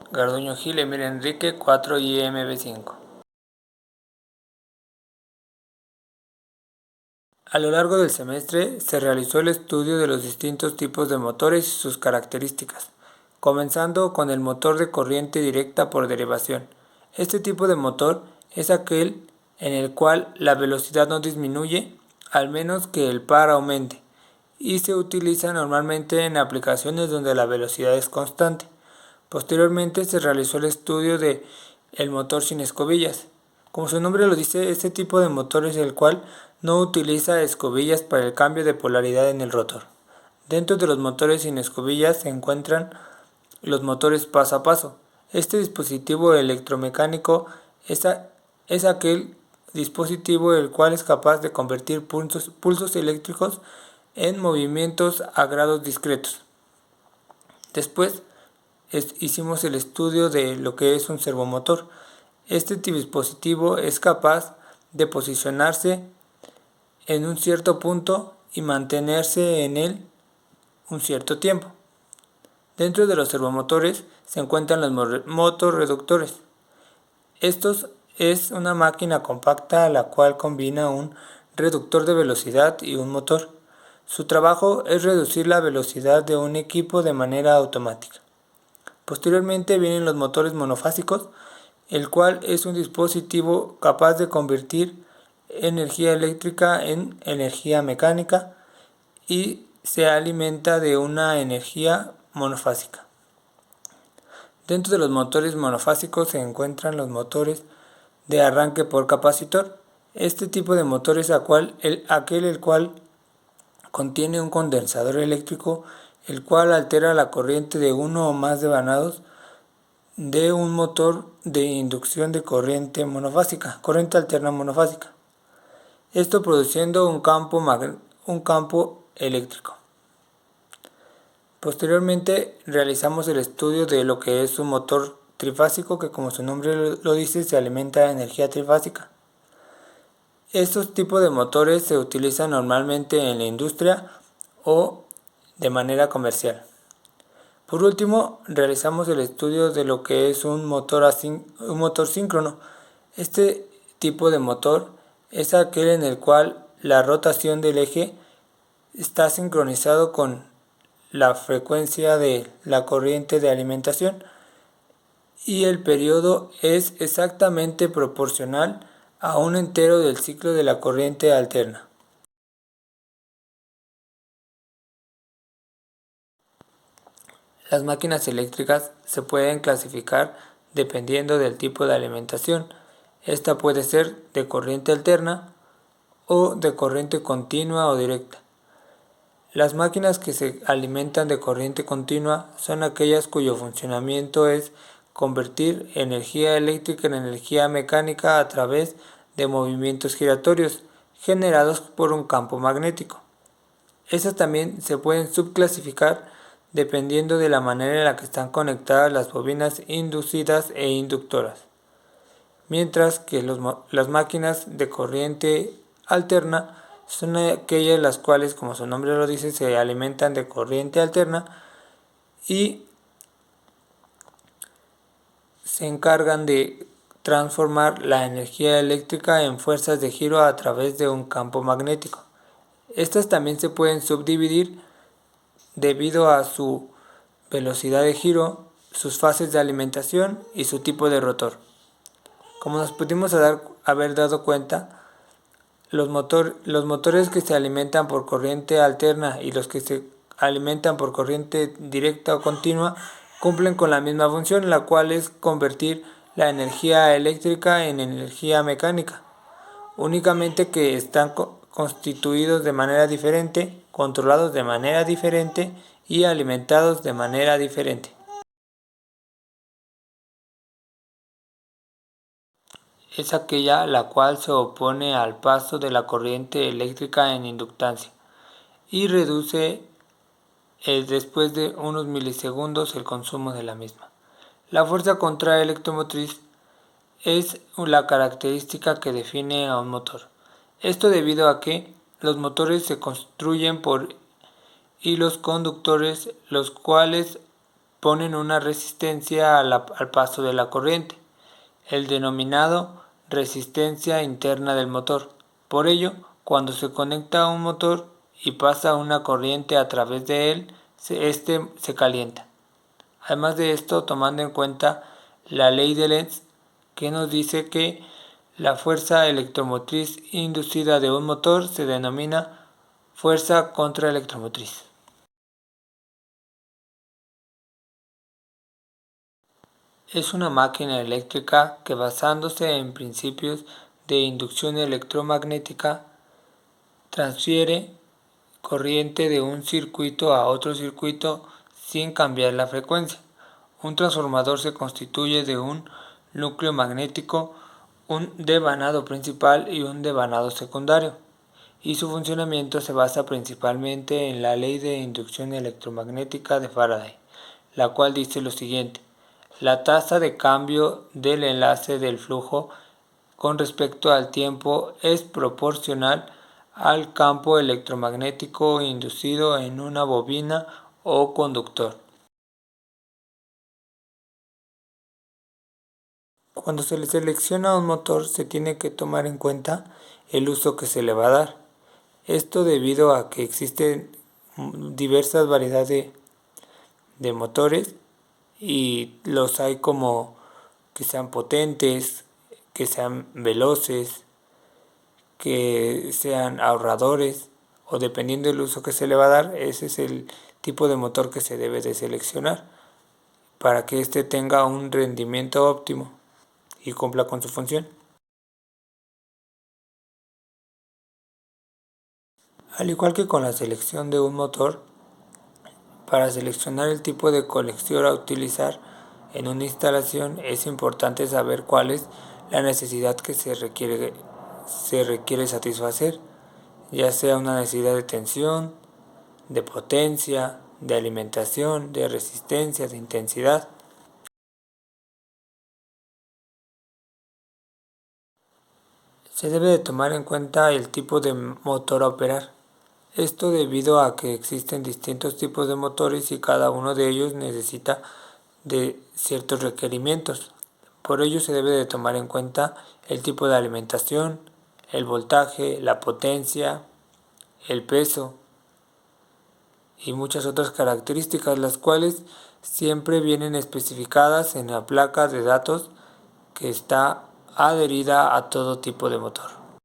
Garduño Gil, Emir Enrique, 4 IMB5. A lo largo del semestre se realizó el estudio de los distintos tipos de motores y sus características, comenzando con el motor de corriente directa por derivación. Este tipo de motor es aquel en el cual la velocidad no disminuye, al menos que el par aumente, y se utiliza normalmente en aplicaciones donde la velocidad es constante. Posteriormente se realizó el estudio de el motor sin escobillas. Como su nombre lo dice, este tipo de motor es el cual no utiliza escobillas para el cambio de polaridad en el rotor. Dentro de los motores sin escobillas se encuentran los motores paso a paso. Este dispositivo electromecánico es aquel dispositivo el cual es capaz de convertir pulsos eléctricos en movimientos a grados discretos. Después hicimos el estudio de lo que es un servomotor. Este dispositivo es capaz de posicionarse en un cierto punto y mantenerse en él un cierto tiempo. Dentro de los servomotores se encuentran los motorreductores. Estos es una máquina compacta a la cual combina un reductor de velocidad y un motor. Su trabajo es reducir la velocidad de un equipo de manera automática. Posteriormente vienen los motores monofásicos, el cual es un dispositivo capaz de convertir energía eléctrica en energía mecánica y se alimenta de una energía monofásica. Dentro de los motores monofásicos se encuentran los motores de arranque por capacitor. Este tipo de motor es aquel el cual contiene un condensador eléctrico, el cual altera la corriente de uno o más devanados de un motor de inducción de corriente alterna monofásica. Esto produciendo un campo eléctrico. Posteriormente realizamos el estudio de lo que es un motor trifásico, que como su nombre lo dice se alimenta de energía trifásica. Estos tipos de motores se utilizan normalmente en la industria o de manera comercial. Por último, realizamos el estudio de lo que es un motor síncrono. Este tipo de motor es aquel en el cual la rotación del eje está sincronizado con la frecuencia de la corriente de alimentación y el periodo es exactamente proporcional a un entero del ciclo de la corriente alterna. Las máquinas eléctricas se pueden clasificar dependiendo del tipo de alimentación. Esta puede ser de corriente alterna o de corriente continua o directa. Las máquinas que se alimentan de corriente continua son aquellas cuyo funcionamiento es convertir energía eléctrica en energía mecánica a través de movimientos giratorios generados por un campo magnético. Estas también se pueden subclasificar dependiendo de la manera en la que están conectadas las bobinas inducidas e inductoras, mientras que las máquinas de corriente alterna son aquellas las cuales, como su nombre lo dice, se alimentan de corriente alterna y se encargan de transformar la energía eléctrica en fuerzas de giro a través de un campo magnético. Estas también se pueden subdividir debido a su velocidad de giro, sus fases de alimentación y su tipo de rotor. Como nos pudimos haber dado cuenta, los motores que se alimentan por corriente alterna y los que se alimentan por corriente directa o continua cumplen con la misma función, la cual es convertir la energía eléctrica en energía mecánica, únicamente que están constituidos de manera diferente, controlados de manera diferente y alimentados de manera diferente. Es aquella la cual se opone al paso de la corriente eléctrica en inductancia y reduce después de unos milisegundos el consumo de la misma. La fuerza contraelectromotriz es la característica que define a un motor. Esto debido a que los motores se construyen por hilos conductores, los cuales ponen una resistencia al paso de la corriente, el denominado resistencia interna del motor. Por ello, cuando se conecta a un motor y pasa una corriente a través de él, este se calienta. Además de esto, tomando en cuenta la ley de Lenz, que nos dice que la fuerza electromotriz inducida de un motor se denomina fuerza contraelectromotriz. Es una máquina eléctrica que, basándose en principios de inducción electromagnética, transfiere corriente de un circuito a otro circuito sin cambiar la frecuencia. Un transformador se constituye de un núcleo magnético, un devanado principal y un devanado secundario, y su funcionamiento se basa principalmente en la ley de inducción electromagnética de Faraday, la cual dice lo siguiente: la tasa de cambio del enlace del flujo con respecto al tiempo es proporcional al campo electromagnético inducido en una bobina o conductor. Cuando se le selecciona un motor, se tiene que tomar en cuenta el uso que se le va a dar. Esto debido a que existen diversas variedades de motores, y los hay como que sean potentes, que sean veloces, que sean ahorradores, o dependiendo del uso que se le va a dar, ese es el tipo de motor que se debe de seleccionar para que éste tenga un rendimiento óptimo y cumpla con su función. Al igual que con la selección de un motor, para seleccionar el tipo de colector a utilizar en una instalación es importante saber cuál es la necesidad que se requiere satisfacer, ya sea una necesidad de tensión, de potencia, de alimentación, de resistencia, de intensidad. Se debe de tomar en cuenta el tipo de motor a operar. Esto debido a que existen distintos tipos de motores y cada uno de ellos necesita de ciertos requerimientos. Por ello se debe de tomar en cuenta el tipo de alimentación, el voltaje, la potencia, el peso y muchas otras características, las cuales siempre vienen especificadas en la placa de datos que está adherida a todo tipo de motor.